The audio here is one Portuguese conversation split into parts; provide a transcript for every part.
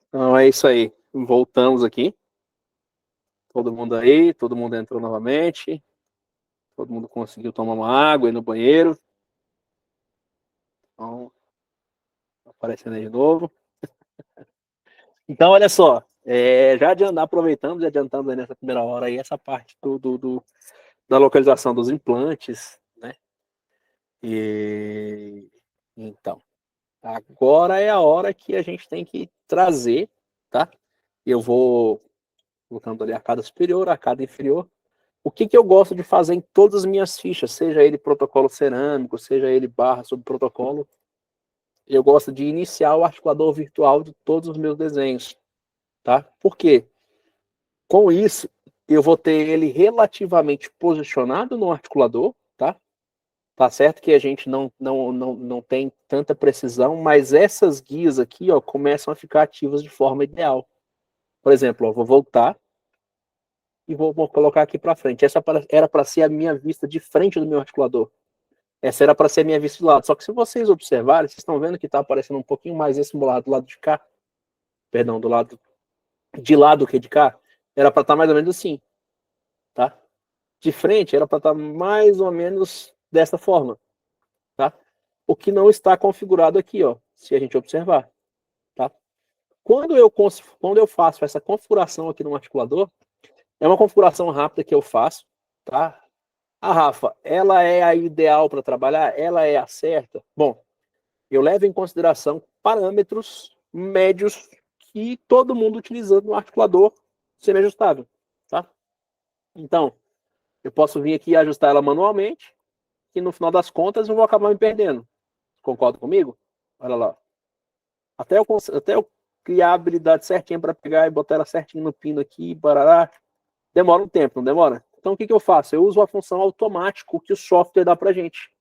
Então é isso aí. Voltamos aqui. Todo mundo aí, todo mundo entrou novamente. Todo mundo conseguiu tomar uma água, ir no banheiro. Então, aparecendo aí de novo. Então, olha só. Já aproveitamos e adiantamos aí nessa primeira hora aí essa parte da localização dos implantes, né? E então, agora é a hora que a gente tem que trazer, tá? Eu vou colocando ali arcada superior, arcada inferior. O que eu gosto de fazer em todas as minhas fichas, seja ele protocolo cerâmico, seja ele barra sobre protocolo, eu gosto de iniciar o articulador virtual de todos os meus desenhos, tá? Por quê? Com isso, eu vou ter ele relativamente posicionado no articulador, tá? Tá certo que a gente não tem tanta precisão, mas essas guias aqui, ó, começam a ficar ativas de forma ideal. Por exemplo, ó, vou voltar e vou colocar aqui para frente. Essa era para ser a minha vista de frente do meu articulador. Essa era para ser a minha vista de lado. Só que se vocês observarem, vocês estão vendo que está aparecendo um pouquinho mais esse lado do lado de cá. Perdão, do lado de lá do que de cá. Era para estar mais ou menos assim, tá? De frente era para estar mais ou menos dessa forma, tá? O que não está configurado aqui, ó, se a gente observar, tá? Quando eu faço essa configuração aqui no articulador, é uma configuração rápida que eu faço, tá? A Rafa, ela é a ideal para trabalhar? Ela é a certa? Bom, eu levo em consideração parâmetros médios que todo mundo utilizando no articulador semi-ajustável, tá? Então, eu posso vir aqui e ajustar ela manualmente, e no final das contas eu vou acabar me perdendo. Concorda comigo? Olha lá. Até eu criar a habilidade certinha para pegar e botar ela certinho no pino aqui, barará, demora um tempo, não demora? Então o que eu faço? Eu uso a função automático que o software dá pra gente.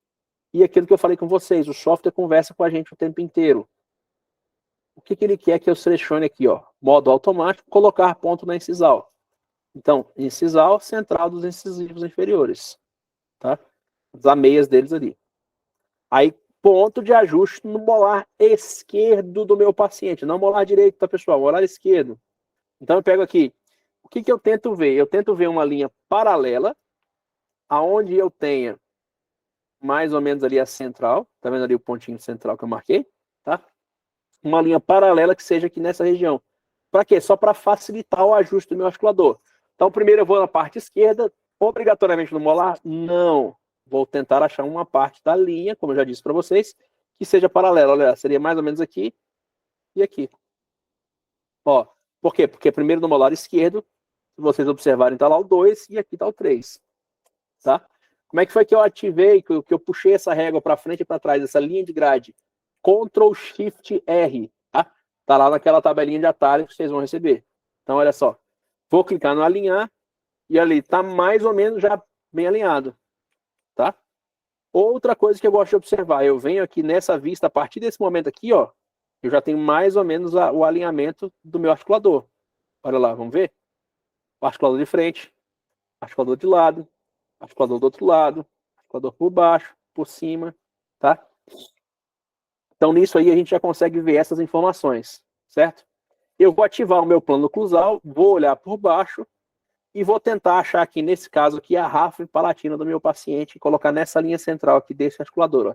E aquilo que eu falei com vocês, o software conversa com a gente o tempo inteiro. O que ele quer que eu selecione aqui, ó? Modo automático, colocar ponto na incisal. Então, incisal central dos incisivos inferiores, tá? As ameias deles ali. Aí, ponto de ajuste no molar esquerdo do meu paciente, não molar direito, tá, pessoal? Molar esquerdo. Então, eu pego aqui. O que eu tento ver? Eu tento ver uma linha paralela, aonde eu tenha mais ou menos ali a central, tá vendo ali o pontinho central que eu marquei, tá? Uma linha paralela que seja aqui nessa região. Para quê? Só para facilitar o ajuste do meu articulador. Então, primeiro eu vou na parte esquerda, obrigatoriamente no molar? Não. Vou tentar achar uma parte da linha, como eu já disse para vocês, que seja paralela. Olha, seria mais ou menos aqui e aqui. Ó, por quê? Porque primeiro no molar esquerdo, se vocês observarem, tá lá o 2 e aqui tá o 3. Tá? Como é que foi que eu ativei, que eu puxei essa régua para frente e para trás, essa linha de grade? Ctrl Shift R, tá? Tá lá naquela tabelinha de atalho que vocês vão receber. Então, olha só. Vou clicar no alinhar e ali tá mais ou menos já bem alinhado, tá? Outra coisa que eu gosto de observar, eu venho aqui nessa vista, a partir desse momento aqui, ó, eu já tenho mais ou menos o alinhamento do meu articulador. Olha lá, vamos ver? O articulador de frente, articulador de lado, articulador do outro lado, articulador por baixo, por cima, tá? Então, nisso aí, a gente já consegue ver essas informações, certo? Eu vou ativar o meu plano oclusal, vou olhar por baixo e vou tentar achar aqui, nesse caso aqui, a ráfide palatina do meu paciente e colocar nessa linha central aqui desse articulador,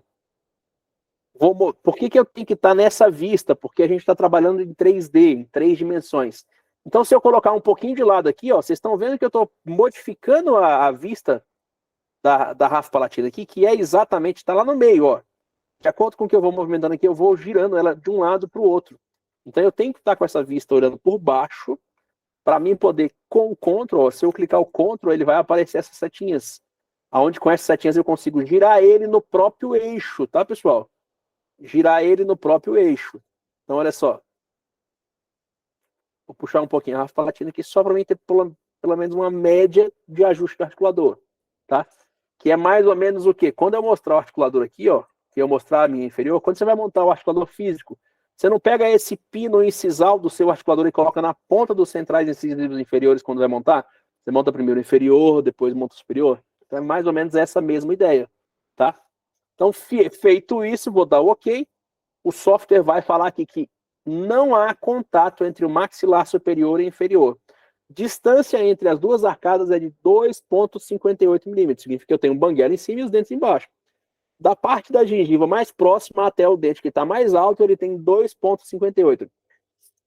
ó. Por que eu tenho que estar nessa vista? Porque a gente está trabalhando em 3D, em 3 dimensões. Então, se eu colocar um pouquinho de lado aqui, ó, vocês estão vendo que eu estou modificando a vista da ráfide palatina aqui, que é exatamente, está lá no meio, ó. De acordo com o que eu vou movimentando aqui, eu vou girando ela de um lado para o outro. Então eu tenho que estar com essa vista olhando por baixo para mim poder, com o Ctrl, se eu clicar o Ctrl, ele vai aparecer essas setinhas. Aonde com essas setinhas eu consigo girar ele no próprio eixo, tá, pessoal? Girar ele no próprio eixo. Então, olha só. Vou puxar um pouquinho a palatina aqui só para mim ter pelo menos uma média de ajuste do articulador, tá? Que é mais ou menos o quê? Quando eu mostrar o articulador aqui, ó, que eu mostrar a minha inferior, quando você vai montar o articulador físico, você não pega esse pino incisal do seu articulador e coloca na ponta dos centrais incisivos inferiores quando vai montar. Você monta primeiro o inferior, depois monta o superior. Então é mais ou menos essa mesma ideia, tá? Então, feito isso, vou dar o OK. O software vai falar aqui que não há contato entre o maxilar superior e inferior. Distância entre as duas arcadas é de 2,58 milímetros. Significa que eu tenho um banguela em cima e os dentes embaixo. Da parte da gengiva mais próxima até o dente que está mais alto, ele tem 2,58.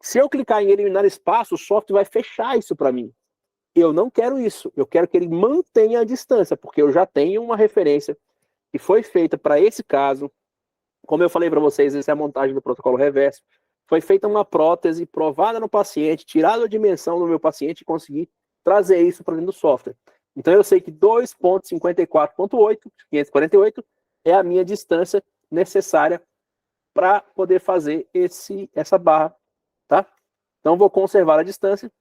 Se eu clicar em eliminar espaço, o software vai fechar isso para mim. Eu não quero isso. Eu quero que ele mantenha a distância, porque eu já tenho uma referência que foi feita para esse caso. Como eu falei para vocês, essa é a montagem do protocolo reverso. Foi feita uma prótese provada no paciente, tirada a dimensão do meu paciente e consegui trazer isso para dentro do software. Então eu sei que 2,54,8, 548, é a minha distância necessária para poder fazer essa barra, tá? Então vou conservar a distância.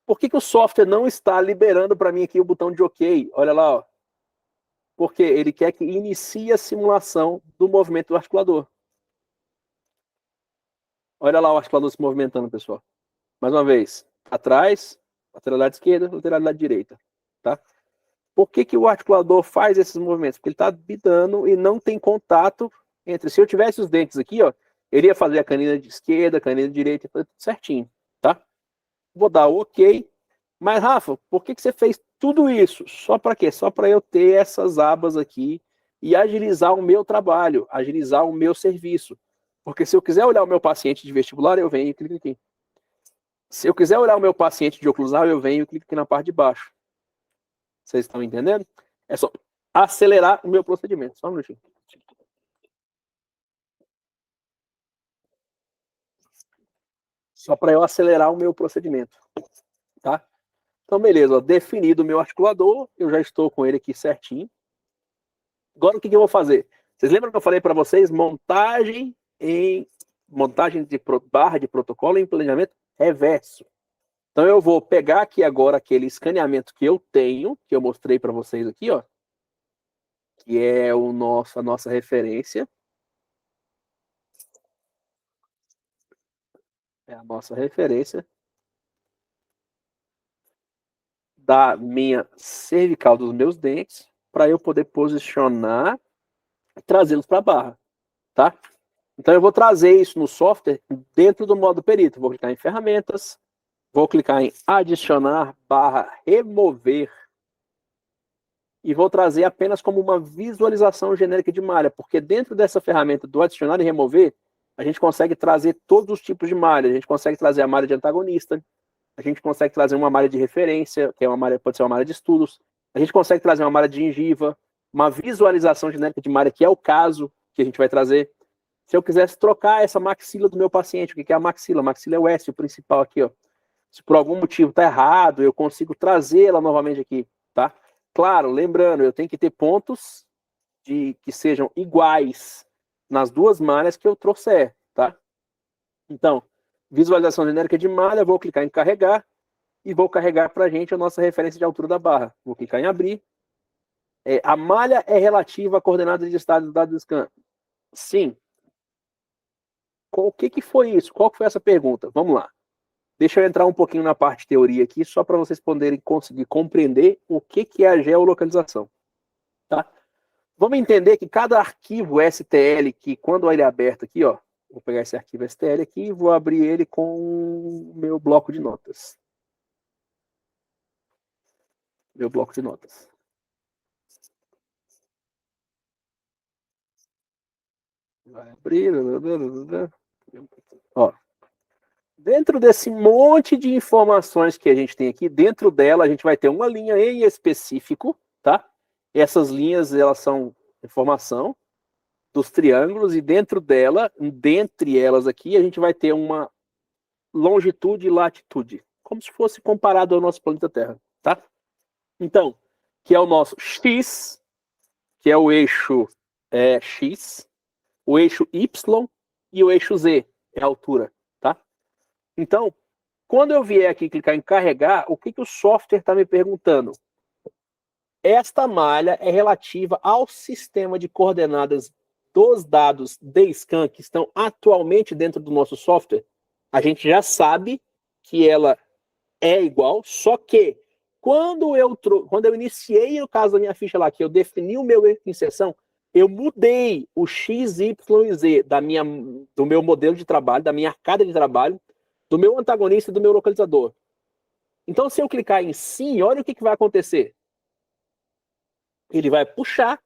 Por que o software não está liberando para mim aqui o botão de OK? Olha lá, ó. Porque ele quer que inicie a simulação do movimento do articulador. Olha lá o articulador se movimentando, pessoal. Mais uma vez, atrás, lateralidade esquerda, lateralidade direita, tá? Por que o articulador faz esses movimentos? Porque ele está bidando e não tem contato entre... Se eu tivesse os dentes aqui, ó, ele ia fazer a canina de esquerda, a canina de direita, tudo certinho, tá? Vou dar o OK. Mas, Rafa, por que você fez tudo isso? Só para quê? Só para eu ter essas abas aqui e agilizar o meu trabalho, agilizar o meu serviço. Porque se eu quiser olhar o meu paciente de vestibular, eu venho e clico aqui. Se eu quiser olhar o meu paciente de oclusal, eu venho e clico aqui na parte de baixo. Vocês estão entendendo? É só acelerar o meu procedimento. Só um minutinho. Só para eu acelerar o meu procedimento. Tá? Então, beleza. Ó, definido o meu articulador, eu já estou com ele aqui certinho. Agora, o que eu vou fazer? Vocês lembram que eu falei para vocês? Montagem de barra de protocolo em planejamento reverso. Então, eu vou pegar aqui agora aquele escaneamento que eu tenho, que eu mostrei para vocês aqui, ó, que é a nossa referência. É a nossa referência da minha cervical dos meus dentes para eu poder posicionar e trazê-los para a barra, tá? Então eu vou trazer isso no software dentro do modo perito. Vou clicar em ferramentas, vou clicar em adicionar barra remover e vou trazer apenas como uma visualização genérica de malha, porque dentro dessa ferramenta do adicionar e remover, a gente consegue trazer todos os tipos de malha. A gente consegue trazer a malha de antagonista, a gente consegue trazer uma malha de referência, que é uma malha, pode ser uma malha de estudos, a gente consegue trazer uma malha de gengiva, uma visualização genérica de malha, que é o caso que a gente vai trazer. Se eu quisesse trocar essa maxila do meu paciente, o que é a maxila? A maxila é o S, o principal aqui, ó. Se por algum motivo está errado, eu consigo trazê-la novamente aqui, tá? Claro, lembrando, eu tenho que ter pontos que sejam iguais nas duas malhas que eu trouxer, tá? Então, visualização genérica de malha, vou clicar em carregar e vou carregar para a gente a nossa referência de altura da barra. Vou clicar em abrir. A malha é relativa à coordenada de estado do dado do scan. Sim. O que foi isso? Qual foi essa pergunta? Vamos lá. Deixa eu entrar um pouquinho na parte de teoria aqui, só para vocês poderem conseguir compreender o que é a geolocalização. Tá? Vamos entender que cada arquivo STL, que quando ele é aberto aqui, ó, vou pegar esse arquivo STL aqui e vou abrir ele com o meu bloco de notas. Meu bloco de notas. Vai abrir. Ó. Dentro desse monte de informações que a gente tem aqui, dentro dela a gente vai ter uma linha em específico, tá? Essas linhas, elas são informação dos triângulos e dentro dela, dentre elas aqui, a gente vai ter uma longitude e latitude, como se fosse comparado ao nosso planeta Terra, tá? Então, que é o nosso X, que é o eixo X, o eixo Y e o eixo Z, é a altura, tá? Então, quando eu vier aqui clicar em carregar, o que o software está me perguntando? Esta malha é relativa ao sistema de coordenadas dos dados DSCAN que estão atualmente dentro do nosso software. A gente já sabe que ela é igual, só que quando eu iniciei o caso da minha ficha lá, que eu defini o meu eixo de inserção, Eu mudei o X, Y e Z do meu modelo de trabalho, da minha arcada de trabalho, do meu antagonista e do meu localizador. Então, se eu clicar em sim, olha o que vai acontecer. Ele vai puxar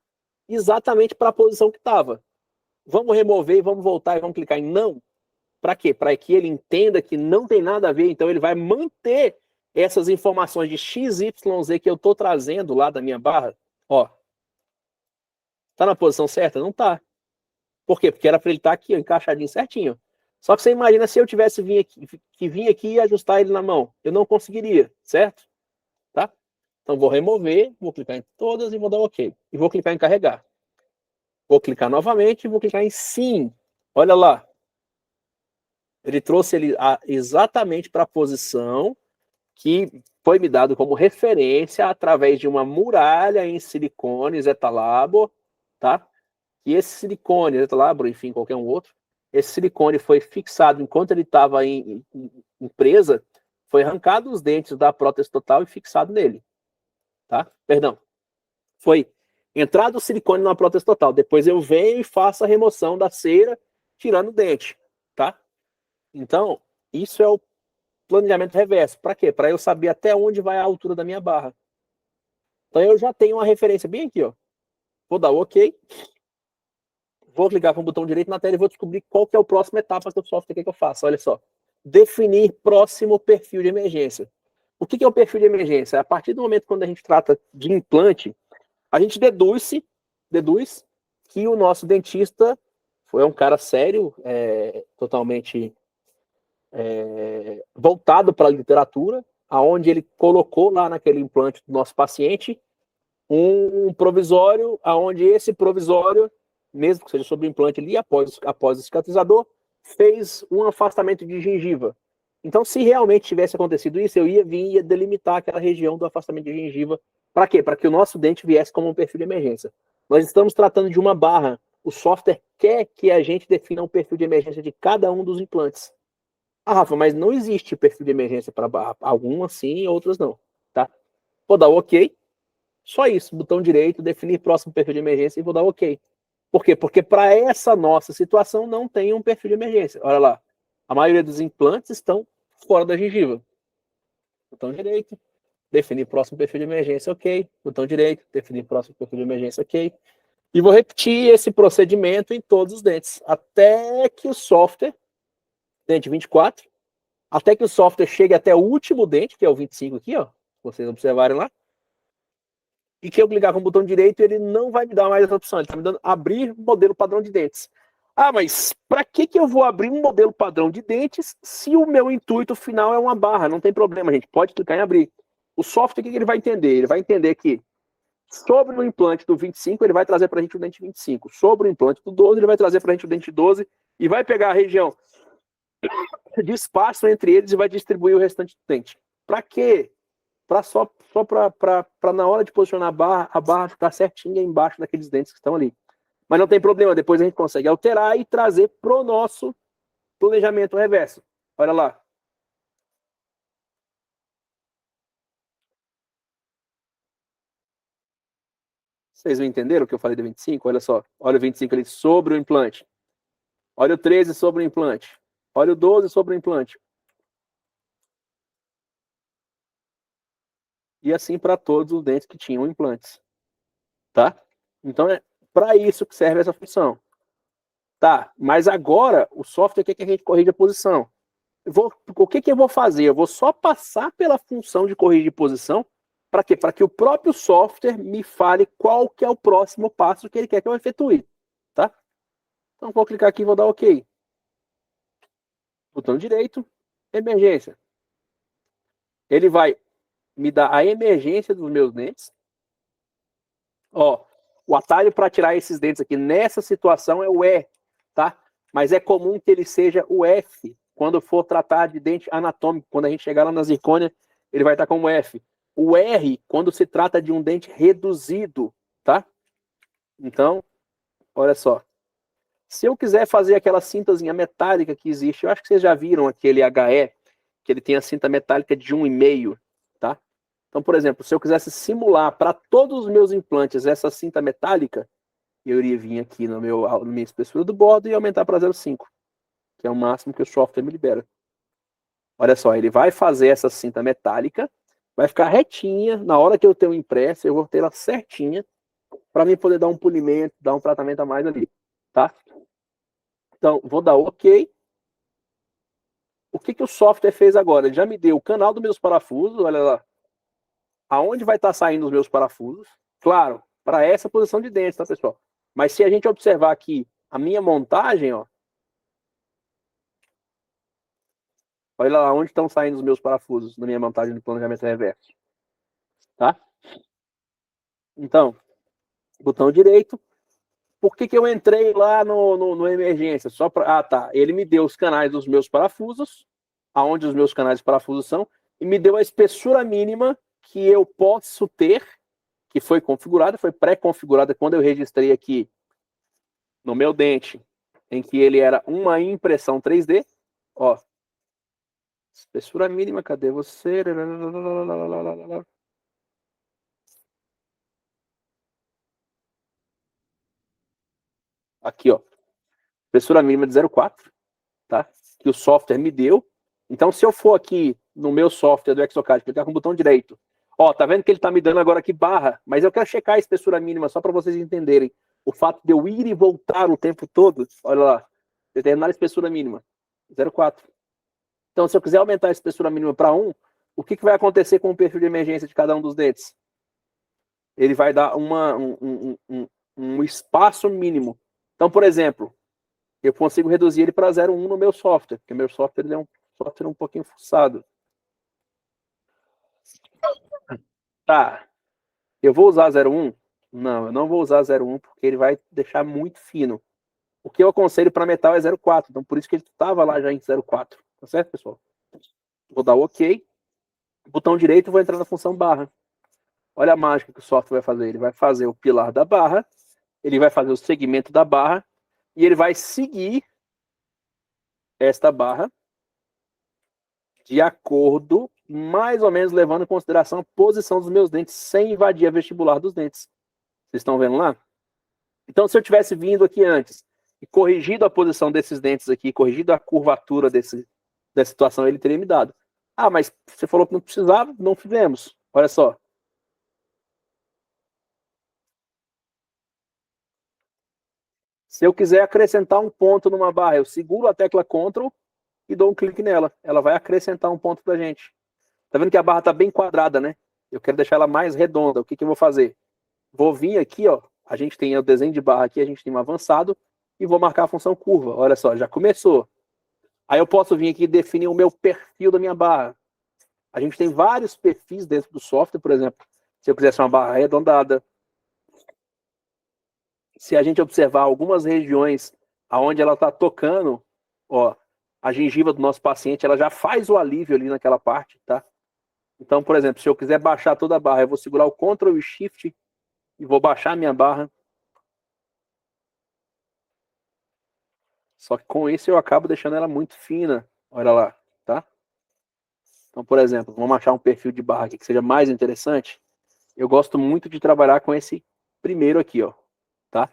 exatamente para a posição que estava. Vamos remover, vamos voltar e vamos clicar em não. Para quê? Para que ele entenda que não tem nada a ver. Então, ele vai manter essas informações de X, Y, Z que eu estou trazendo lá da minha barra. Ó, tá na posição certa? Não tá. Por quê? Porque era para ele estar aqui, ó, encaixadinho certinho. Só que você imagina se eu tivesse vir aqui e ajustar ele na mão. Eu não conseguiria, certo? Tá? Então vou remover, vou clicar em todas e vou dar OK. E vou clicar em carregar. Vou clicar novamente e vou clicar em sim. Olha lá. Ele trouxe ele exatamente para a posição que foi me dado como referência através de uma muralha em silicone Zetalabo, tá? E esse silicone, Zetalabo, enfim, qualquer um outro, esse silicone foi fixado enquanto ele estava em presa, foi arrancado os dentes da prótese total e fixado nele, tá? Perdão. Foi entrado o silicone na prótese total. Depois eu venho e faço a remoção da cera, tirando o dente, tá? Então, isso é o planejamento reverso. Para quê? Para eu saber até onde vai a altura da minha barra. Então eu já tenho uma referência bem aqui, ó. Vou dar o OK. Vou clicar com o botão direito na tela e vou descobrir qual que é a próxima etapa do software que eu faço. Olha só. Definir próximo perfil de emergência. O que é o perfil de emergência? A partir do momento quando a gente trata de implante, a gente deduz que o nosso dentista foi um cara sério, totalmente voltado para a literatura, aonde ele colocou lá naquele implante do nosso paciente um provisório, aonde esse provisório, mesmo que seja sobre o implante ali, após o cicatrizador, fez um afastamento de gengiva. Então, se realmente tivesse acontecido isso, eu ia vir e ia delimitar aquela região do afastamento de gengiva. Para quê? Para que o nosso dente viesse como um perfil de emergência. Nós estamos tratando de uma barra. O software quer que a gente defina um perfil de emergência de cada um dos implantes. Ah, Rafa, mas não existe perfil de emergência para barra. Algumas sim, outras não. Tá? Vou dar o OK. Só isso. Botão direito, definir próximo perfil de emergência e vou dar OK. Por quê? Porque para essa nossa situação não tem um perfil de emergência. Olha lá. A maioria dos implantes estão fora da gengiva. Botão direito, definir próximo perfil de emergência, OK. Botão direito, definir próximo perfil de emergência, OK. E vou repetir esse procedimento em todos os dentes, até que o software, dente 24, até que o software chegue até o último dente, que é o 25 aqui, ó, vocês observarem lá, e que eu clicar com o botão direito, ele não vai me dar mais essa opção, ele está me dando abrir modelo padrão de dentes. Ah, mas para que eu vou abrir um modelo padrão de dentes se o meu intuito final é uma barra? Não tem problema, gente, pode clicar em abrir. O software, o que ele vai entender? Ele vai entender que sobre o implante do 25, ele vai trazer para a gente o dente 25. Sobre o implante do 12, ele vai trazer para a gente o dente 12 e vai pegar a região de espaço entre eles e vai distribuir o restante do dente. Para quê? Só para na hora de posicionar a barra ficar certinha embaixo daqueles dentes que estão ali. Mas não tem problema, depois a gente consegue alterar e trazer pro nosso planejamento reverso. Olha lá. Vocês não entenderam o que eu falei do 25? Olha só. Olha o 25 ali sobre o implante. Olha o 13 sobre o implante. Olha o 12 sobre o implante. E assim para todos os dentes que tinham implantes. Tá? Então é para isso que serve essa função. Tá, mas agora o software quer que a gente corrija a posição. O que eu vou fazer? Eu vou só passar pela função de corrigir posição. Para quê? Para que o próprio software me fale qual que é o próximo passo que ele quer que eu efetue. Tá? Então vou clicar aqui e vou dar OK. Botão direito, emergência. Ele vai me dar a emergência dos meus dentes. Ó, o atalho para tirar esses dentes aqui nessa situação é o E, tá? Mas é comum que ele seja o F quando for tratar de dente anatômico. Quando a gente chegar lá na zircônia, ele vai estar como F. O R quando se trata de um dente reduzido, tá? Então, olha só. Se eu quiser fazer aquela cintazinha metálica que existe, eu acho que vocês já viram aquele HE, que ele tem a cinta metálica de 1,5, tá? Então, por exemplo, se eu quisesse simular para todos os meus implantes essa cinta metálica, eu iria vir aqui na minha espessura do bordo e aumentar para 0,5, que é o máximo que o software me libera. Olha só, ele vai fazer essa cinta metálica, vai ficar retinha. Na hora que eu tenho impresso, eu vou ter ela certinha para mim poder dar um polimento, dar um tratamento a mais ali, tá? Então, vou dar OK. O que o software fez agora? Ele já me deu o canal dos meus parafusos, olha lá. Aonde vai estar saindo os meus parafusos. Claro, para essa posição de dentro, tá, pessoal? Mas se a gente observar aqui a minha montagem, ó, olha lá onde estão saindo os meus parafusos na minha montagem do planejamento reverso, tá? Então, botão direito. Por que eu entrei lá no emergência? Só para. Ah, tá. Ele me deu os canais dos meus parafusos, aonde os meus canais de parafusos são, e me deu a espessura mínima que eu posso ter, que foi configurada, foi pré-configurada quando eu registrei aqui no meu dente, em que ele era uma impressão 3D. Ó, espessura mínima, cadê você? Aqui, ó. Espessura mínima de 0,4, tá? Que o software me deu. Então, se eu for aqui no meu software do Exocad, clicar com o botão direito, ó, tá vendo que ele tá me dando agora aqui barra, mas eu quero checar a espessura mínima só para vocês entenderem. O fato de eu ir e voltar o tempo todo, olha lá, determinar a espessura mínima, 0,4. Então, se eu quiser aumentar a espessura mínima para 1, o que vai acontecer com o perfil de emergência de cada um dos dentes? Ele vai dar um espaço mínimo. Então, por exemplo, eu consigo reduzir ele para 0,1 no meu software, porque meu software ele é um software um pouquinho fuçado. Tá, eu vou usar 0,1? Não, eu não vou usar 0,1 porque ele vai deixar muito fino. O que eu aconselho para metal é 0,4, então por isso que ele estava lá já em 0,4. Tá certo, pessoal? Vou dar OK. Botão direito, vou entrar na função barra. Olha a mágica que o software vai fazer. Ele vai fazer o pilar da barra, ele vai fazer o segmento da barra e ele vai seguir esta barra de acordo, mais ou menos levando em consideração a posição dos meus dentes sem invadir a vestibular dos dentes. Vocês estão vendo lá? Então, se eu tivesse vindo aqui antes e corrigido a posição desses dentes aqui, corrigido a curvatura dessa situação, ele teria me dado. Ah, mas você falou que não precisava, não fizemos. Olha só. Se eu quiser acrescentar um ponto numa barra, eu seguro a tecla Ctrl e dou um clique nela. Ela vai acrescentar um ponto pra gente. Tá vendo que a barra tá bem quadrada, né? Eu quero deixar ela mais redonda. O que eu vou fazer? Vou vir aqui, ó. A gente tem o desenho de barra aqui, a gente tem um avançado e vou marcar a função curva. Olha só, já começou. Aí eu posso vir aqui e definir o meu perfil da minha barra. A gente tem vários perfis dentro do software, por exemplo. Se eu quisesse uma barra arredondada, se a gente observar algumas regiões aonde ela está tocando, ó, a gengiva do nosso paciente, ela já faz o alívio ali naquela parte, tá? Então, por exemplo, se eu quiser baixar toda a barra, eu vou segurar o Ctrl e Shift e vou baixar a minha barra. Só que com isso eu acabo deixando ela muito fina. Olha lá, tá? Então, por exemplo, vamos achar um perfil de barra aqui que seja mais interessante. Eu gosto muito de trabalhar com esse primeiro aqui, ó, tá?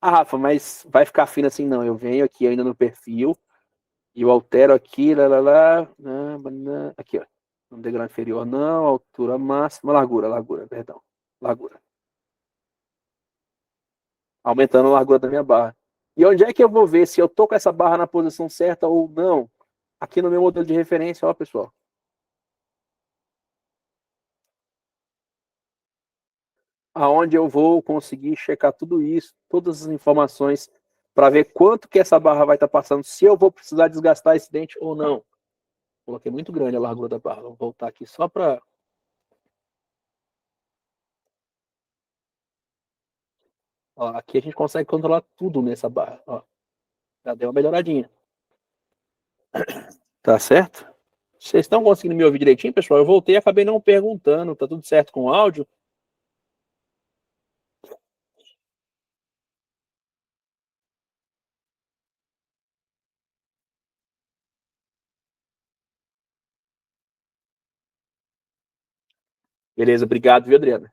Ah, Rafa, mas vai ficar fino assim? Não, eu venho aqui ainda no perfil e eu altero aqui, aqui, ó. No degrau inferior não, altura máxima, largura, perdão. Largura. Aumentando a largura da minha barra. E onde é que eu vou ver se eu tô com essa barra na posição certa ou não? Aqui no meu modelo de referência, ó, pessoal. Aonde eu vou conseguir checar tudo isso, todas as informações, para ver quanto que essa barra vai estar passando, se eu vou precisar desgastar esse dente ou não. Coloquei muito grande a largura da barra. Vou voltar aqui só para... Aqui a gente consegue controlar tudo nessa barra. Ó, já deu uma melhoradinha. Tá certo? Vocês estão conseguindo me ouvir direitinho, pessoal? Eu voltei e acabei não perguntando. Tá tudo certo com o áudio? Beleza, obrigado, viu, Adriana?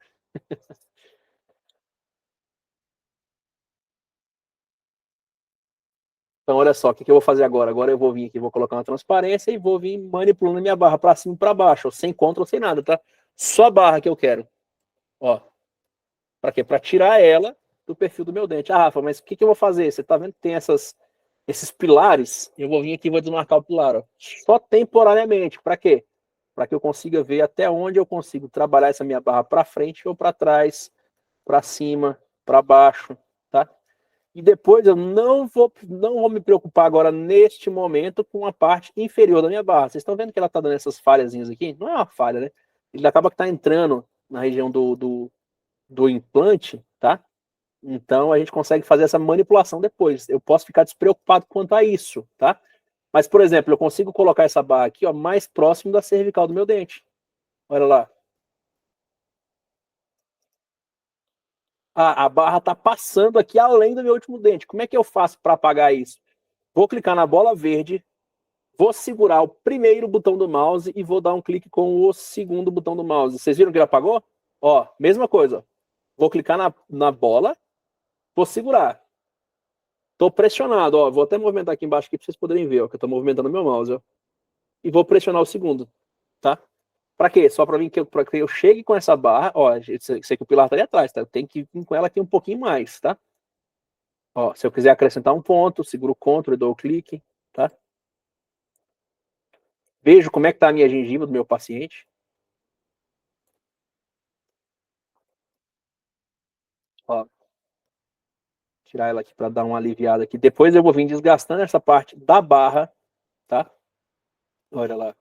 Então, olha só, o que eu vou fazer agora? Agora eu vou vir aqui, vou colocar uma transparência e vou vir manipulando minha barra para cima e para baixo, sem contra ou sem nada, tá? Só a barra que eu quero. Ó. Para quê? Para tirar ela do perfil do meu dente. Ah, Rafa, mas o que eu vou fazer? Você tá vendo que tem esses pilares? Eu vou vir aqui e vou desmarcar o pilar. Ó. Só temporariamente. Para quê? Para que eu consiga ver até onde eu consigo trabalhar essa minha barra para frente ou para trás, para cima, para baixo, tá? E depois eu não vou me preocupar agora, neste momento, com a parte inferior da minha barra. Vocês estão vendo que ela está dando essas falhazinhas aqui? Não é uma falha, né? Ele acaba que está entrando na região do implante, tá? Então a gente consegue fazer essa manipulação depois. Eu posso ficar despreocupado quanto a isso, tá? Mas, por exemplo, eu consigo colocar essa barra aqui, ó, mais próximo da cervical do meu dente. Olha lá. Ah, a barra está passando aqui além do meu último dente. Como é que eu faço para apagar isso? Vou clicar na bola verde, vou segurar o primeiro botão do mouse e vou dar um clique com o segundo botão do mouse. Vocês viram que ele apagou? Ó, mesma coisa. Vou clicar na bola, vou segurar. Estou pressionado, ó. Vou até movimentar aqui embaixo para vocês poderem ver, ó, que eu estou movimentando meu mouse, ó. E vou pressionar o segundo, tá? Para quê? Só para que eu chegue com essa barra, ó, sei que o pilar tá ali atrás, tá? Eu tenho que vir com ela aqui um pouquinho mais, tá? Ó, se eu quiser acrescentar um ponto, seguro o Ctrl e dou o clique, tá? Vejo como é que tá a minha gengiva do meu paciente. Ó, tirar ela aqui para dar uma aliviada aqui. Depois eu vou vir desgastando essa parte da barra, tá? Olha lá.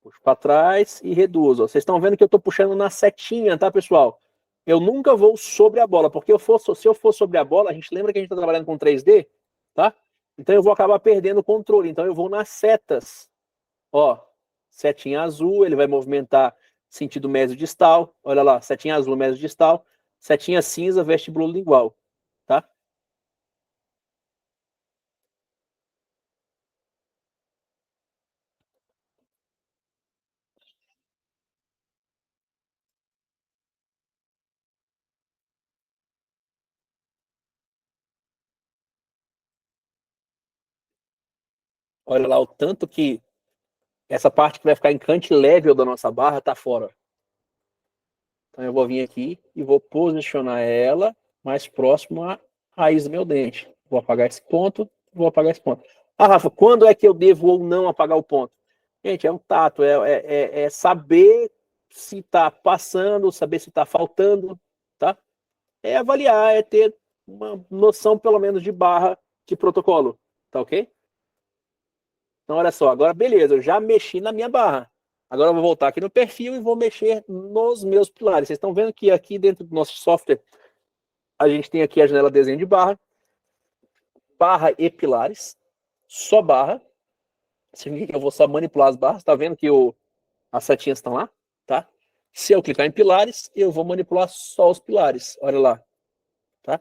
Puxo para trás e reduzo. Vocês estão vendo que eu estou puxando na setinha, tá, pessoal? Eu nunca vou sobre a bola, porque se eu for sobre a bola, a gente lembra que a gente está trabalhando com 3D, tá? Então eu vou acabar perdendo o controle. Então eu vou nas setas. Ó, setinha azul, ele vai movimentar sentido mesodistal. Olha lá, setinha azul, mesodistal. Setinha cinza, vestíbulo lingual, tá? Olha lá o tanto que essa parte que vai ficar em cantilever da nossa barra tá fora. Então eu vou vir aqui e vou posicionar ela mais próximo à raiz do meu dente. Vou apagar esse ponto, vou apagar esse ponto. Ah, Rafa, quando é que eu devo ou não apagar o ponto? Gente, é um tato, é saber se está passando, saber se está faltando, tá? É avaliar, é ter uma noção pelo menos de barra de protocolo, tá ok? Então, olha só, agora beleza, eu já mexi na minha barra. Agora eu vou voltar aqui no perfil e vou mexer nos meus pilares. Vocês estão vendo que aqui dentro do nosso software, a gente tem aqui a janela desenho de barra, barra e pilares, só barra. Significa que eu vou só manipular as barras. Tá vendo que as setinhas estão lá? Tá? Se eu clicar em pilares, eu vou manipular só os pilares. Olha lá. Tá?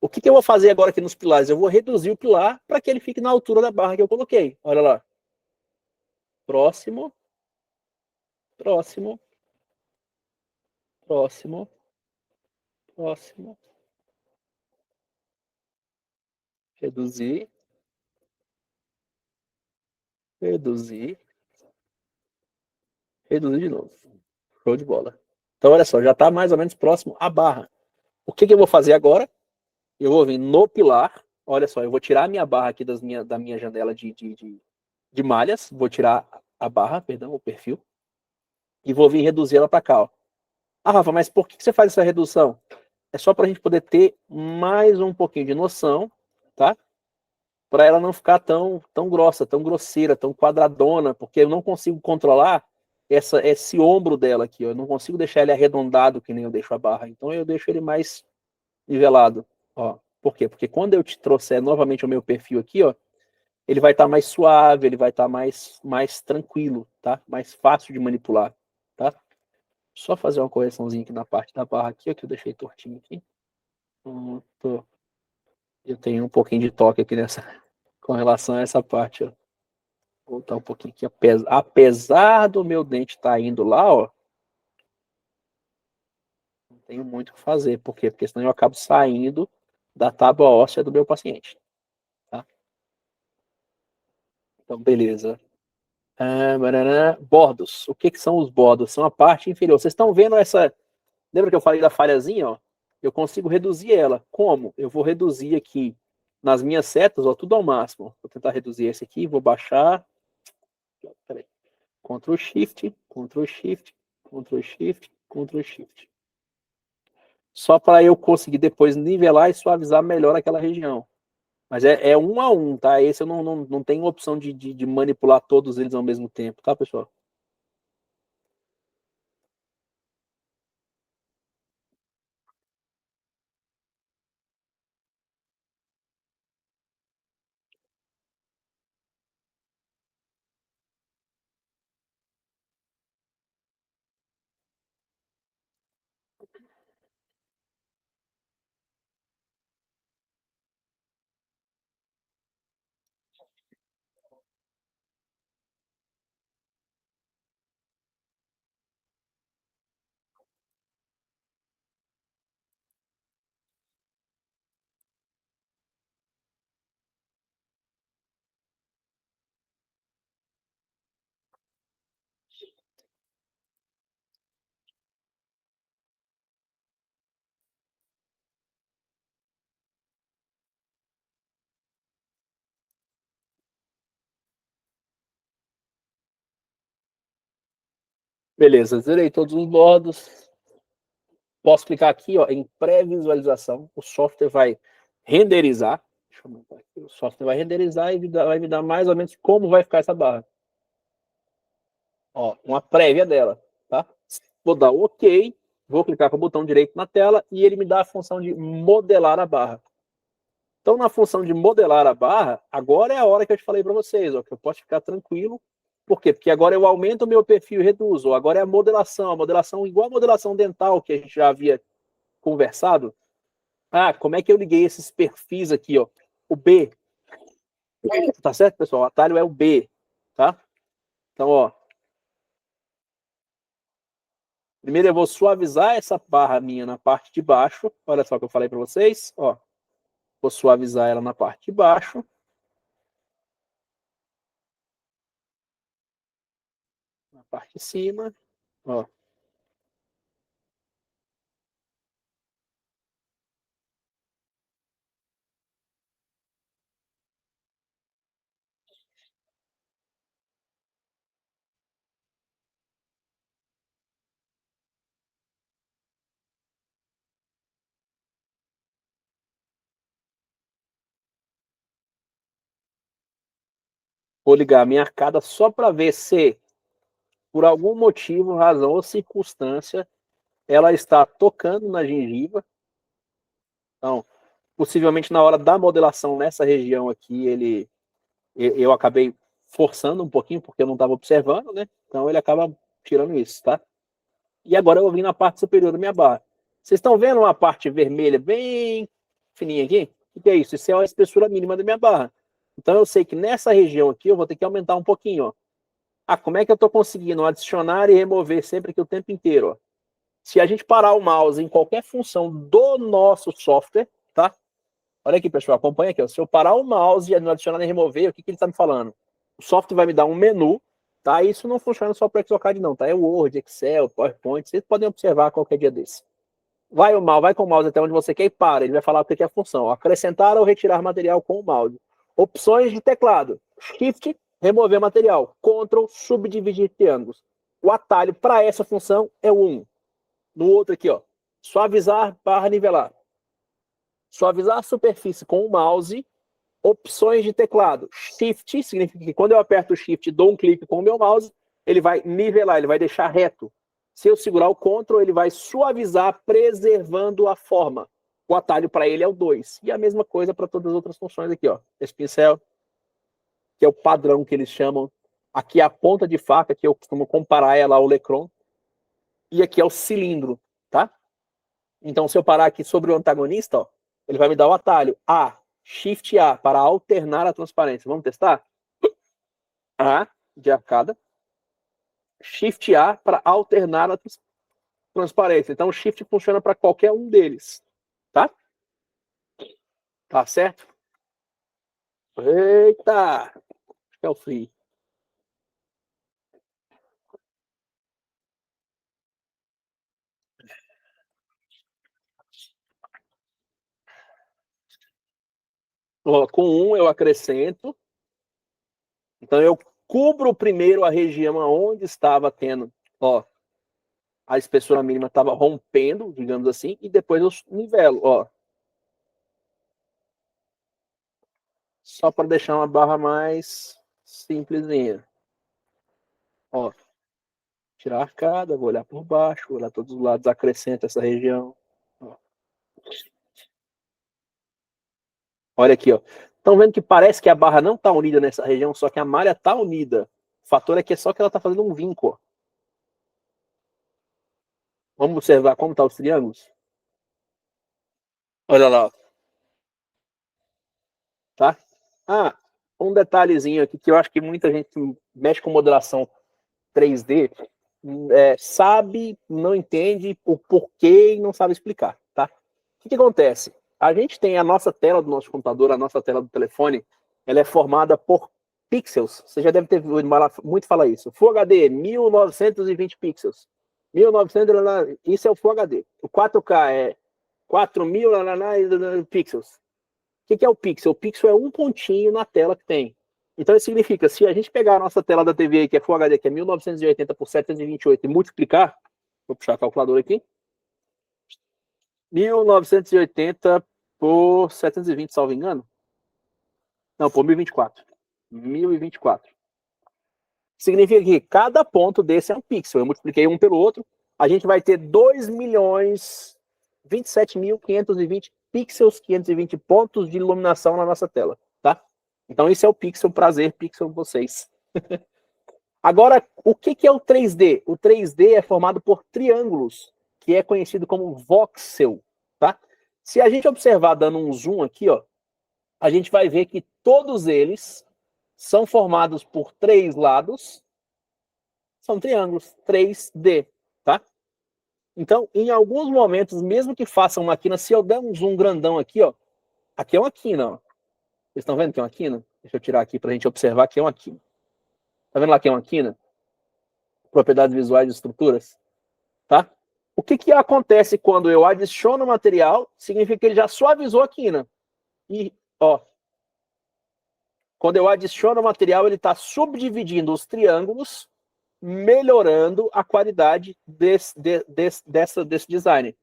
O que eu vou fazer agora aqui nos pilares? Eu vou reduzir o pilar para que ele fique na altura da barra que eu coloquei. Olha lá. Próximo, próximo, próximo, próximo. Reduzir, reduzir, reduzir de novo. Show de bola. Então, olha só, já está mais ou menos próximo à barra. O que eu vou fazer agora? Eu vou vir no pilar. Olha só, eu vou tirar a minha barra aqui da minha janela de malhas. Vou tirar a barra, perdão, o perfil. E vou vir reduzir ela para cá. Ó. Ah, Rafa, mas por que você faz essa redução? É só para a gente poder ter mais um pouquinho de noção, tá? Para ela não ficar tão grossa, tão grosseira, tão quadradona, porque eu não consigo controlar esse ombro dela aqui. Ó. Eu não consigo deixar ele arredondado que nem eu deixo a barra. Então eu deixo ele mais nivelado. Ó. Por quê? Porque quando eu te trouxer novamente o meu perfil aqui, ó, ele vai estar mais suave, ele vai estar mais tranquilo, tá? Mais fácil de manipular, tá? Só fazer uma correçãozinha aqui na parte da barra aqui, ó, que eu deixei tortinho aqui. Eu tenho um pouquinho de toque aqui nessa, com relação a essa parte, ó. Vou voltar um pouquinho aqui. Apesar do meu dente estar indo lá, ó, não tenho muito o que fazer. Por quê? Porque senão eu acabo saindo da tábua óssea do meu paciente. Tá? Então, beleza. Bordos. O que, que são os bordos? São a parte inferior. Vocês estão vendo essa... Lembra que eu falei da falhazinha? Ó? Eu consigo reduzir ela. Como? Eu vou reduzir aqui nas minhas setas, ó, tudo ao máximo. Vou tentar reduzir esse aqui, vou baixar. Peraí. Ctrl Shift, Ctrl Shift, Ctrl Shift, Ctrl Shift. Só para eu conseguir depois nivelar e suavizar melhor aquela região. Mas é um a um, tá? Esse eu não tenho opção de manipular todos eles ao mesmo tempo, tá, pessoal? Beleza, zerei todos os bordos. Posso clicar aqui, ó, em pré-visualização. O software vai renderizar. Deixa eu aumentar aqui. O software vai renderizar e vai me dar mais ou menos como vai ficar essa barra. Ó, uma prévia dela, tá? Vou dar OK, vou clicar com o botão direito na tela e ele me dá a função de modelar a barra. Então, na função de modelar a barra, agora é a hora que eu te falei para vocês, ó, que eu posso ficar tranquilo. Por quê? Porque agora eu aumento o meu perfil e reduzo. Agora é a modelação igual a modelação dental que a gente já havia conversado. Ah, como é que eu liguei esses perfis aqui, ó? O B. Tá certo, pessoal? O atalho é o B, tá? Então, ó, primeiro eu vou suavizar essa barra minha na parte de baixo. Olha só o que eu falei para vocês, ó. Vou suavizar ela na parte de baixo. Na parte de cima, ó. Vou ligar a minha arcada só para ver se, por algum motivo, razão ou circunstância, ela está tocando na gengiva. Então, possivelmente na hora da modelação nessa região aqui, eu acabei forçando um pouquinho, porque eu não estava observando, né? Então ele acaba tirando isso, tá? E agora eu vou vir na parte superior da minha barra. Vocês estão vendo uma parte vermelha bem fininha aqui? O que é isso? Isso é a espessura mínima da minha barra. Então eu sei que nessa região aqui eu vou ter que aumentar um pouquinho, ó. Ah, como é que eu estou conseguindo adicionar e remover sempre aqui o tempo inteiro, ó? Se a gente parar o mouse em qualquer função do nosso software, tá? Olha aqui, pessoal, acompanha aqui. Ó. Se eu parar o mouse e adicionar e remover, o que ele está me falando? O software vai me dar um menu, tá? Isso não funciona só para o Exocad, não, tá? É o Word, Excel, PowerPoint, vocês podem observar qualquer dia desse. Vai com o mouse até onde você quer e para. Ele vai falar o que é a função. Acrescentar ou retirar material com o mouse. Opções de teclado. Shift, remover material. Ctrl, subdividir triângulos. O atalho para essa função é o 1. No outro aqui, ó. Suavizar barra nivelar. Suavizar a superfície com o mouse. Opções de teclado. Shift significa que quando eu aperto o Shift e dou um clique com o meu mouse, ele vai nivelar, ele vai deixar reto. Se eu segurar o Ctrl, ele vai suavizar, preservando a forma. O atalho para ele é o 2. E a mesma coisa para todas as outras funções aqui, ó. Esse pincel, que é o padrão que eles chamam. Aqui é a ponta de faca, que eu costumo comparar ela ao Lecron. E aqui é o cilindro, tá? Então, se eu parar aqui sobre o antagonista, ó, ele vai me dar o atalho A, Shift A, para alternar a transparência. Vamos testar? A de arcada, Shift A para alternar a transparência. Então, o Shift funciona para qualquer um deles, tá? Tá certo? Eita! Acho que é o free. Ó, com um eu acrescento. Então eu cubro primeiro a região onde estava tendo, ó, a espessura mínima estava rompendo, digamos assim, e depois eu nivelo, ó. Só para deixar uma barra mais simplesinha. Ó, tirar a arcada, vou olhar por baixo, vou olhar todos os lados, acrescento essa região. Ó. Olha aqui, ó. Estão vendo que parece que a barra não está unida nessa região, só que a malha está unida. O fator é que é só que ela está fazendo um vinco. Ó. Vamos observar como estão os triângulos? Olha lá, ó. Tá? Ah, um detalhezinho aqui que eu acho que muita gente que mexe com modelação 3D sabe, não entende o porquê e não sabe explicar, tá? O que acontece? A gente tem a nossa tela do nosso computador, a nossa tela do telefone, ela é formada por pixels. Você já deve ter ouvido muito falar isso. Full HD, 1920 pixels. 1900, isso é o Full HD. O 4K é 4000 pixels. O que é o pixel? O pixel é um pontinho na tela que tem. Então isso significa, se a gente pegar a nossa tela da TV, que é Full HD, que é 1980 por 728, e multiplicar, vou puxar a calculadora aqui, 1980 por 720, salvo engano? Não, por 1024. 1024. Significa que cada ponto desse é um pixel. Eu multipliquei um pelo outro, a gente vai ter 2.027.520 pixels, 520 pontos de iluminação na nossa tela, tá? Então esse é o pixel, prazer, pixel vocês. Agora, o que é o 3D? O 3D é formado por triângulos, que é conhecido como voxel, tá? Se a gente observar dando um zoom aqui, ó, a gente vai ver que todos eles são formados por três lados, são triângulos 3D, tá? Então, em alguns momentos, mesmo que façam uma quina, se eu der um zoom grandão aqui, ó, aqui é uma quina, ó. Vocês estão vendo que é uma quina? Deixa eu tirar aqui para a gente observar que é uma quina. Tá vendo lá que é uma quina? Propriedades visuais de estruturas, tá? O que acontece quando eu adiciono material? Significa que ele já suavizou a quina. E, ó, quando eu adiciono material, ele está subdividindo os triângulos, melhorando a qualidade desse design.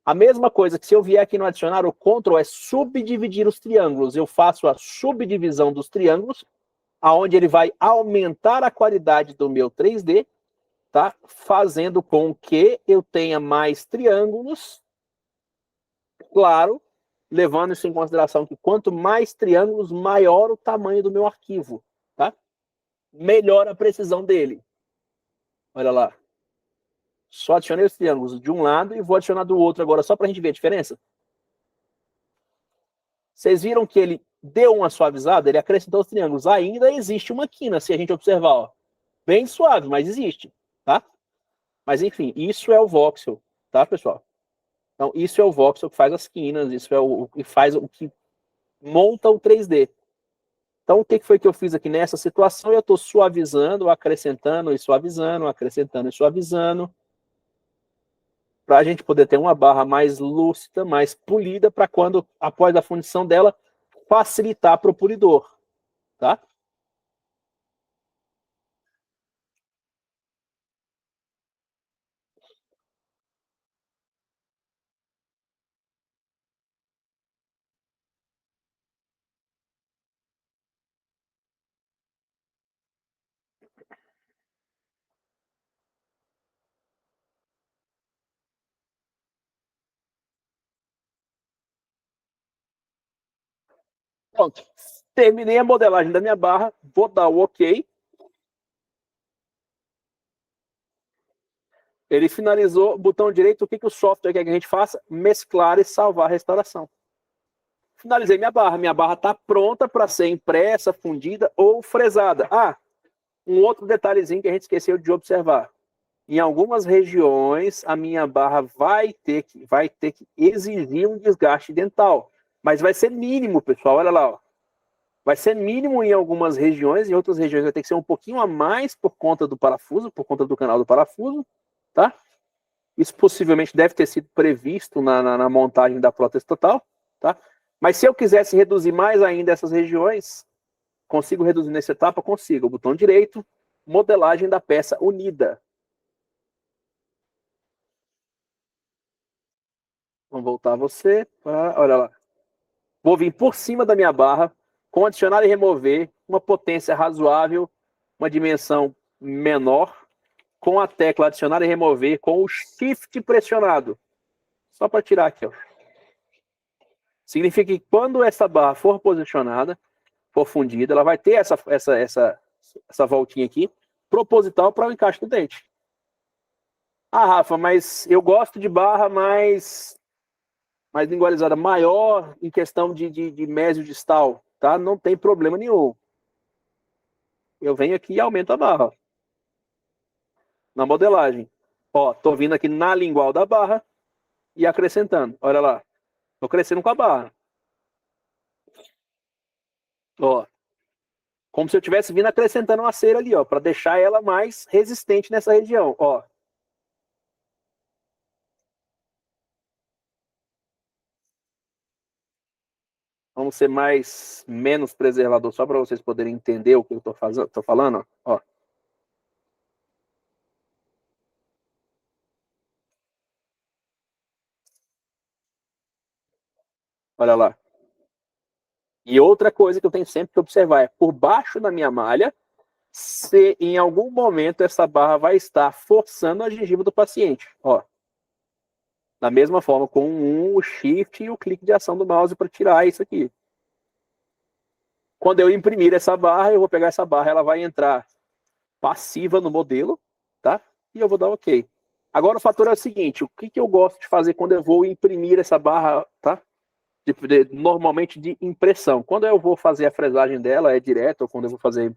A mesma coisa que se eu vier aqui no adicionar, o Ctrl é subdividir os triângulos. Eu faço a subdivisão dos triângulos, aonde ele vai aumentar a qualidade do meu 3D, tá? Fazendo com que eu tenha mais triângulos, claro, levando isso em consideração que quanto mais triângulos, maior o tamanho do meu arquivo, tá? Melhor a precisão dele. Olha lá. Só adicionei os triângulos de um lado e vou adicionar do outro agora, só para a gente ver a diferença. Vocês viram que ele deu uma suavizada, ele acrescentou os triângulos. Ainda existe uma quina, se a gente observar, ó. Bem suave, mas existe, tá? Mas enfim, isso é o voxel, tá, pessoal? Então, isso é o voxel que faz as quinas, isso é o que faz o que monta o 3D. Então, o que foi que eu fiz aqui nessa situação? Eu estou suavizando, acrescentando e suavizando, acrescentando e suavizando, para a gente poder ter uma barra mais lúcida, mais polida, para quando, após a fundição dela, facilitar para o polidor, tá? Pronto. Terminei a modelagem da minha barra, vou dar o OK. Ele finalizou, botão direito, o que o software quer que a gente faça? Mesclar e salvar a restauração. Finalizei minha barra está pronta para ser impressa, fundida ou fresada. Ah, um outro detalhezinho que a gente esqueceu de observar. Em algumas regiões, a minha barra vai ter que exigir um desgaste dental. Mas vai ser mínimo, pessoal. Olha lá, ó. Vai ser mínimo em algumas regiões, em outras regiões vai ter que ser um pouquinho a mais por conta do parafuso, por conta do canal do parafuso, tá? Isso possivelmente deve ter sido previsto na montagem da prótese total, tá? Mas se eu quisesse reduzir mais ainda essas regiões, consigo reduzir nessa etapa? Consigo. O botão direito, modelagem da peça unida. Vamos voltar você. Olha lá. Vou vir por cima da minha barra, com adicionar e remover, uma potência razoável, uma dimensão menor, com a tecla adicionar e remover, com o shift pressionado. Só para tirar aqui, ó. Significa que quando essa barra for posicionada, for fundida, ela vai ter essa voltinha aqui, proposital para o encaixe do dente. Ah, Rafa, mas eu gosto de barra mais lingualizada, maior em questão de mésio distal, tá? Não tem problema nenhum. Eu venho aqui e aumento a barra. Na modelagem. Ó, tô vindo aqui na lingual da barra e acrescentando. Olha lá. Tô crescendo com a barra. Ó. Como se eu tivesse vindo acrescentando uma cera ali, ó, para deixar ela mais resistente nessa região, ó. Vamos ser menos preservador, só para vocês poderem entender o que eu tô falando, ó. Olha lá. E outra coisa que eu tenho sempre que observar é, por baixo da minha malha, se em algum momento essa barra vai estar forçando a gengiva do paciente. Ó, da mesma forma, com o shift e o clique de ação do mouse para tirar isso aqui. Quando eu imprimir essa barra, eu vou pegar essa barra, ela vai entrar passiva no modelo, tá? E eu vou dar OK. Agora o fator é o seguinte, o que eu gosto de fazer quando eu vou imprimir essa barra, tá? Normalmente de impressão. Quando eu vou fazer a fresagem dela, é direto, ou quando eu vou fazer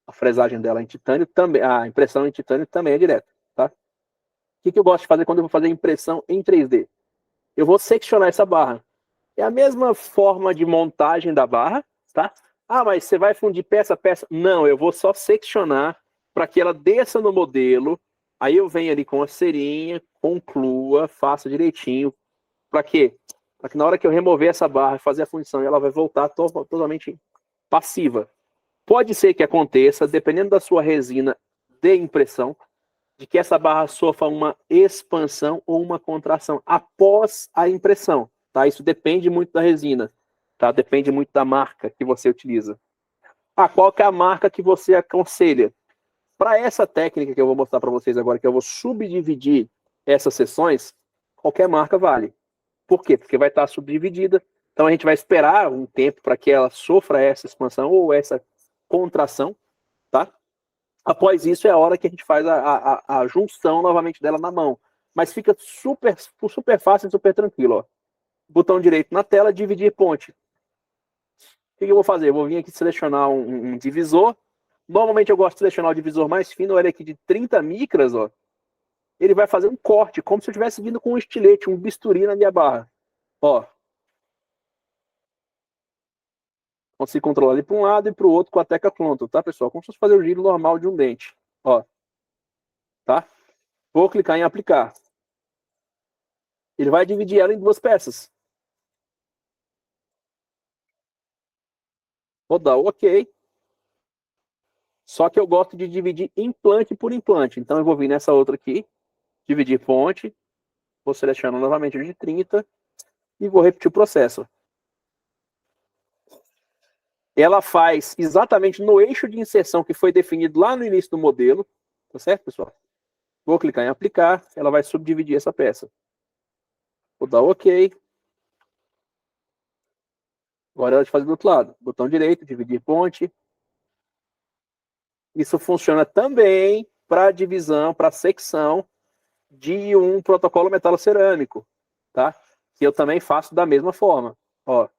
a fresagem dela em titânio, também, a impressão em titânio também é direto, tá? O que eu gosto de fazer quando eu vou fazer impressão em 3D? Eu vou seccionar essa barra. É a mesma forma de montagem da barra, tá? Ah, mas você vai fundir peça a peça? Não, eu vou só seccionar para que ela desça no modelo. Aí eu venho ali com a cerinha, conclua, faça direitinho. Para quê? Para que na hora que eu remover essa barra e fazer a fundição, ela vai voltar totalmente passiva. Pode ser que aconteça, dependendo da sua resina de impressão, de que essa barra sofra uma expansão ou uma contração após a impressão. Tá? Isso depende muito da resina. Tá? Depende muito da marca que você utiliza. Ah, qual que é a marca que você aconselha? Para essa técnica que eu vou mostrar para vocês agora, que eu vou subdividir essas seções, qualquer marca vale. Por quê? Porque vai estar subdividida. Então a gente vai esperar um tempo para que ela sofra essa expansão ou essa contração, tá? Após isso é a hora que a gente faz a junção novamente dela na mão. Mas fica super fácil e super tranquilo. Ó. Botão direito na tela, dividir ponte. O que eu vou fazer? Eu vou vir aqui selecionar um divisor. Normalmente eu gosto de selecionar o divisor mais fino, olha aqui de 30 micras, ó. Ele vai fazer um corte, como se eu estivesse vindo com um estilete, um bisturi na minha barra. Ó. Consigo controlar ele para um lado e para o outro com a tecla Ctrl, tá, pessoal? Como se fosse fazer o giro normal de um dente. Ó. Tá? Vou clicar em aplicar. Ele vai dividir ela em duas peças. Vou dar OK. Só que eu gosto de dividir implante por implante. Então eu vou vir nessa outra aqui, dividir ponte, vou selecionar novamente o de 30 e vou repetir o processo. Ela faz exatamente no eixo de inserção que foi definido lá no início do modelo. Tá certo, pessoal? Vou clicar em aplicar, ela vai subdividir essa peça. Vou dar OK. Agora ela vai fazer do outro lado. Botão direito, dividir ponte. Isso funciona também para divisão, para secção de um protocolo metalocerâmico, tá? Que eu também faço da mesma forma. Ó.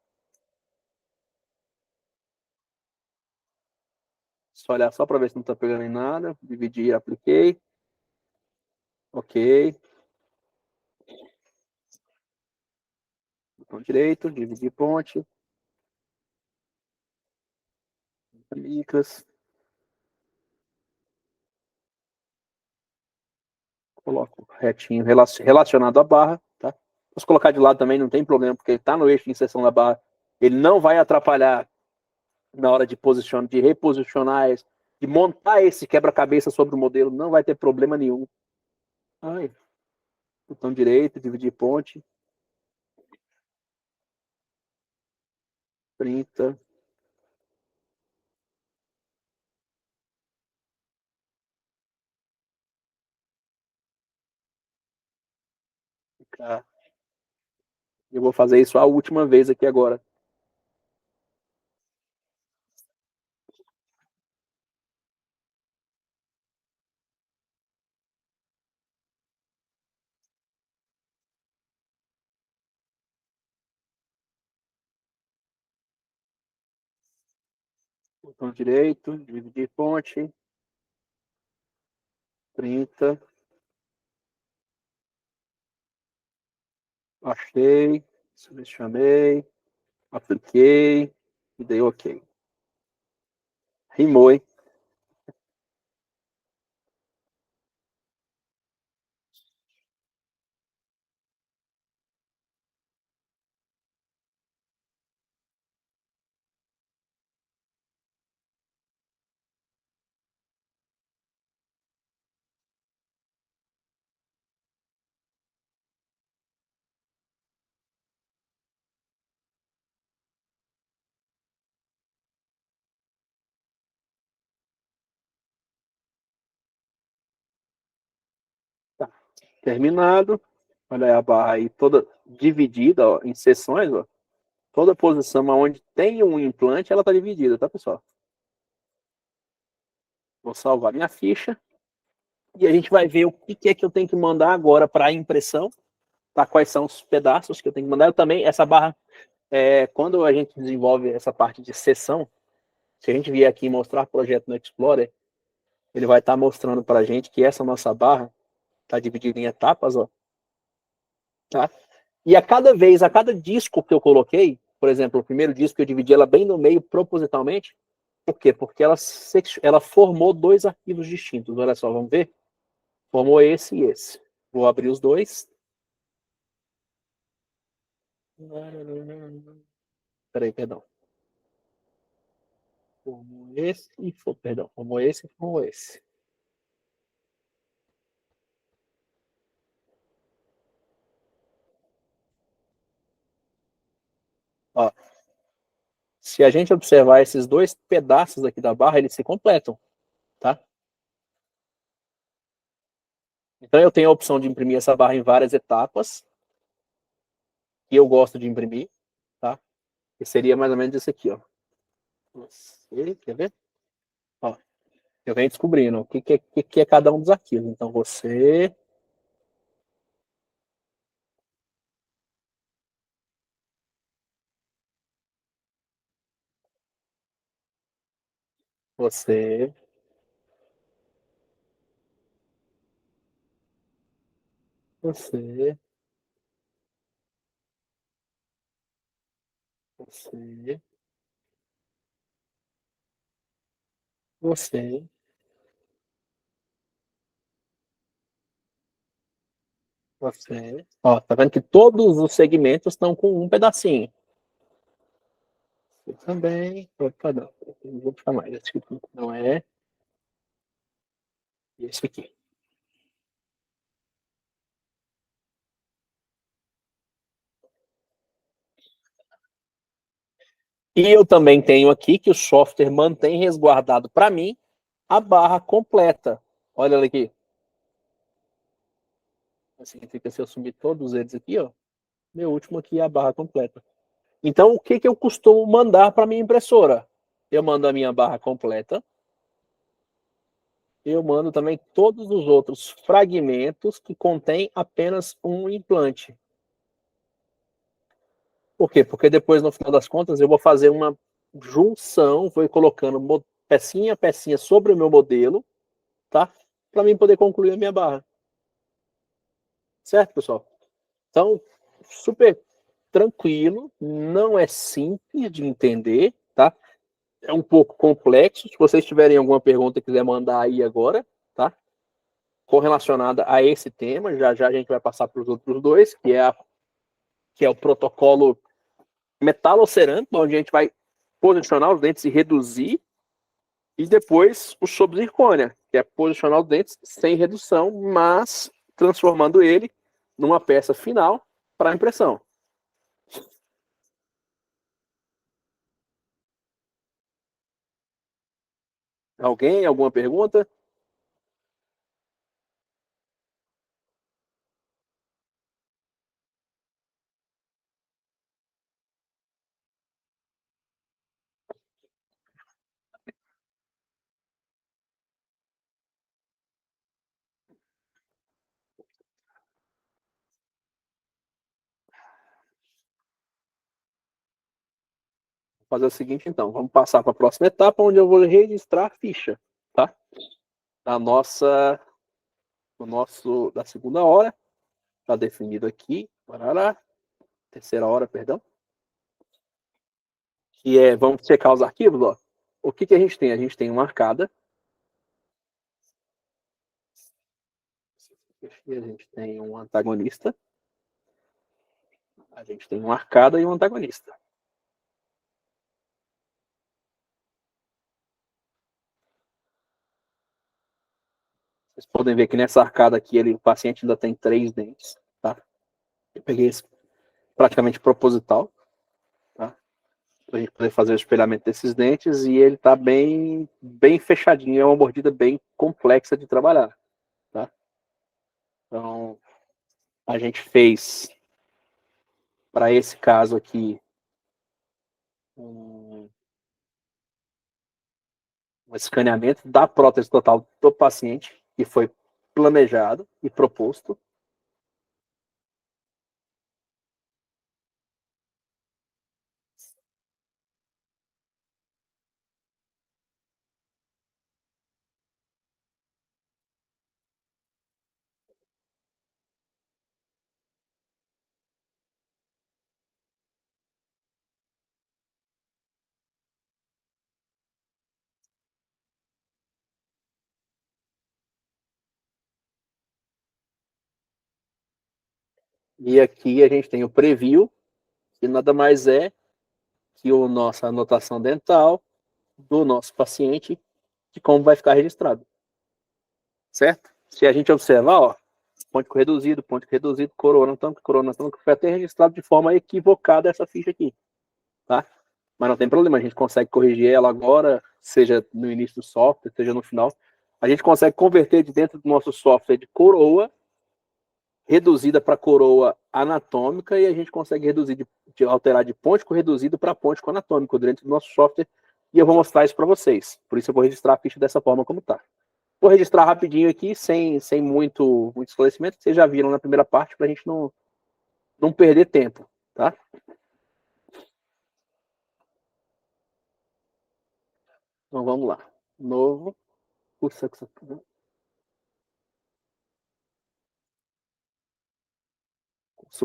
Só olhar só para ver se não está pegando em nada. Dividir, apliquei. OK. botão direito, dividir ponte, micras, coloco retinho relacionado à barra, tá? Posso colocar de lado também, não tem problema, porque ele está no eixo de inserção da barra, ele não vai atrapalhar na hora de posicionar, de reposicionar, de montar esse quebra-cabeça sobre o modelo, não vai ter problema nenhum. Ai, botão direito, dividir ponte, 30, tá? Eu vou fazer isso a última vez aqui agora. Botão direito, dividir fonte, 30, achei, selecionei, apliquei e dei OK. Rimou, hein? Tá. Terminado. Olha aí a barra aí toda dividida ó, em seções. Ó. Toda posição onde tem um implante, ela está dividida, tá, pessoal? Vou salvar minha ficha. E a gente vai ver o que é que eu tenho que mandar agora para a impressão. Tá? Quais são os pedaços que eu tenho que mandar. Eu também, essa barra, quando a gente desenvolve essa parte de seção, se a gente vier aqui mostrar projeto no Explorer, ele vai estar mostrando para a gente que essa nossa barra está dividida em etapas, ó, tá? E a cada vez, a cada disco que eu coloquei, por exemplo, o primeiro disco eu dividi ela bem no meio propositalmente. Por quê? Porque ela formou dois arquivos distintos. Olha só, vamos ver? Formou esse e esse. Vou abrir os dois. Peraí, perdão. Formou esse e perdão. Formou esse e formou esse. Ó, se a gente observar esses dois pedaços aqui da barra, eles se completam, tá? Então eu tenho a opção de imprimir essa barra em várias etapas, que eu gosto de imprimir, tá? Que seria mais ou menos esse aqui, ó. Você, quer ver? Ó, eu venho descobrindo o que é cada um dos arquivos. Então você, você, você, você, você. Ó, tá vendo que todos os segmentos estão com um pedacinho. Você também. Opa, não. Não vou puxar mais. Esse aqui não é. Esse aqui. E eu também tenho aqui que o software mantém resguardado para mim a barra completa. Olha ela aqui. Significa se eu sumir todos eles aqui, ó. Meu último aqui é a barra completa. Então, o que eu costumo mandar para minha impressora? Eu mando a minha barra completa. Eu mando também todos os outros fragmentos que contêm apenas um implante. Por quê? Porque depois, no final das contas, eu vou fazer uma junção, vou ir colocando pecinha a pecinha sobre o meu modelo, tá? Para mim poder concluir a minha barra. Certo, pessoal? Então, super. tranquilo, não é simples de entender, tá? É um pouco complexo. Se vocês tiverem alguma pergunta, quiser mandar aí agora, tá? Correlacionada a esse tema, já já a gente vai passar para os outros dois, que é o protocolo metalocerâmico, onde a gente vai posicionar os dentes e reduzir, e depois o sob zircônia, que é posicionar os dentes sem redução, mas transformando ele numa peça final para impressão. Alguém? Alguma pergunta? Vou fazer o seguinte, então. Vamos passar para a próxima etapa, onde eu vou registrar a ficha, tá? Da nossa, da segunda hora. Está definido aqui. Parará. Terceira hora, perdão. Que é, vamos checar os arquivos, ó. O que a gente tem? A gente tem uma arcada. A gente tem um antagonista. A gente tem uma arcada e um antagonista. Vocês podem ver que nessa arcada aqui, o paciente ainda tem 3 dentes, tá? Eu peguei esse praticamente proposital, tá? Para a gente poder fazer o espelhamento desses dentes, e ele tá bem fechadinho, é uma mordida bem complexa de trabalhar, tá? Então, a gente fez, para esse caso aqui, um escaneamento da prótese total do paciente, que foi planejado e proposto. E aqui a gente tem o preview, que nada mais é que a nossa anotação dental do nosso paciente, de como vai ficar registrado. Certo? Se a gente observar, ó, ponto reduzido, corona anatômica, foi até registrado de forma equivocada essa ficha aqui, tá? Mas não tem problema, a gente consegue corrigir ela agora, seja no início do software, seja no final. A gente consegue converter de dentro do nosso software de coroa reduzida para coroa anatômica, e a gente consegue reduzir alterar de pôntico reduzido para pôntico anatômico dentro do nosso software, e eu vou mostrar isso para vocês. Por isso eu vou registrar a ficha dessa forma como está. Vou registrar rapidinho aqui, sem muito esclarecimento, que vocês já viram na primeira parte, para a gente não perder tempo, tá? Então vamos lá. Novo. Curso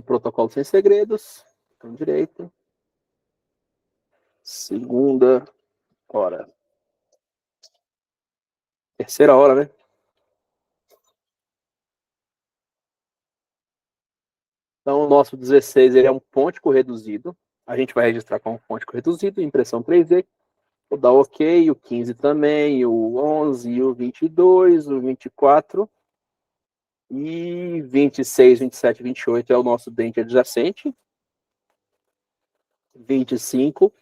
protocolo sem segredos. Então, direito. Segunda hora. Terceira hora, né? Então, o nosso 16 ele é um pôntico reduzido. A gente vai registrar com um pôntico reduzido, impressão 3D. Vou dar OK, o 15 também, o 11, o 22, o 24. E 26, 27, 28 é o nosso dente adjacente. 25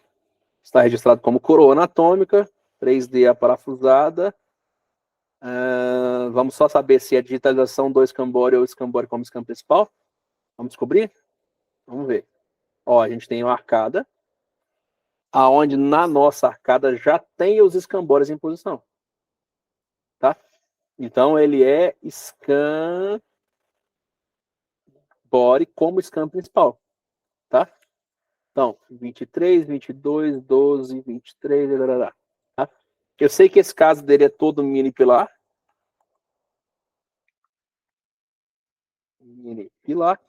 está registrado como coroa anatômica, 3D aparafusada. Vamos só saber se é digitalização do escambore ou escambore como escampo principal. Vamos descobrir? Vamos ver. Ó, a gente tem uma arcada, aonde na nossa arcada já tem os escambores em posição. Tá? Então ele é escambore como escampo principal. Tá? Então, 23, 22, 12, 23, tá? Eu sei que esse caso dele é todo mini pilar. Mini pilar,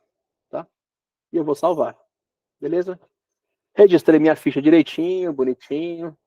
tá? E eu vou salvar. Beleza? Registrei minha ficha direitinho, bonitinho.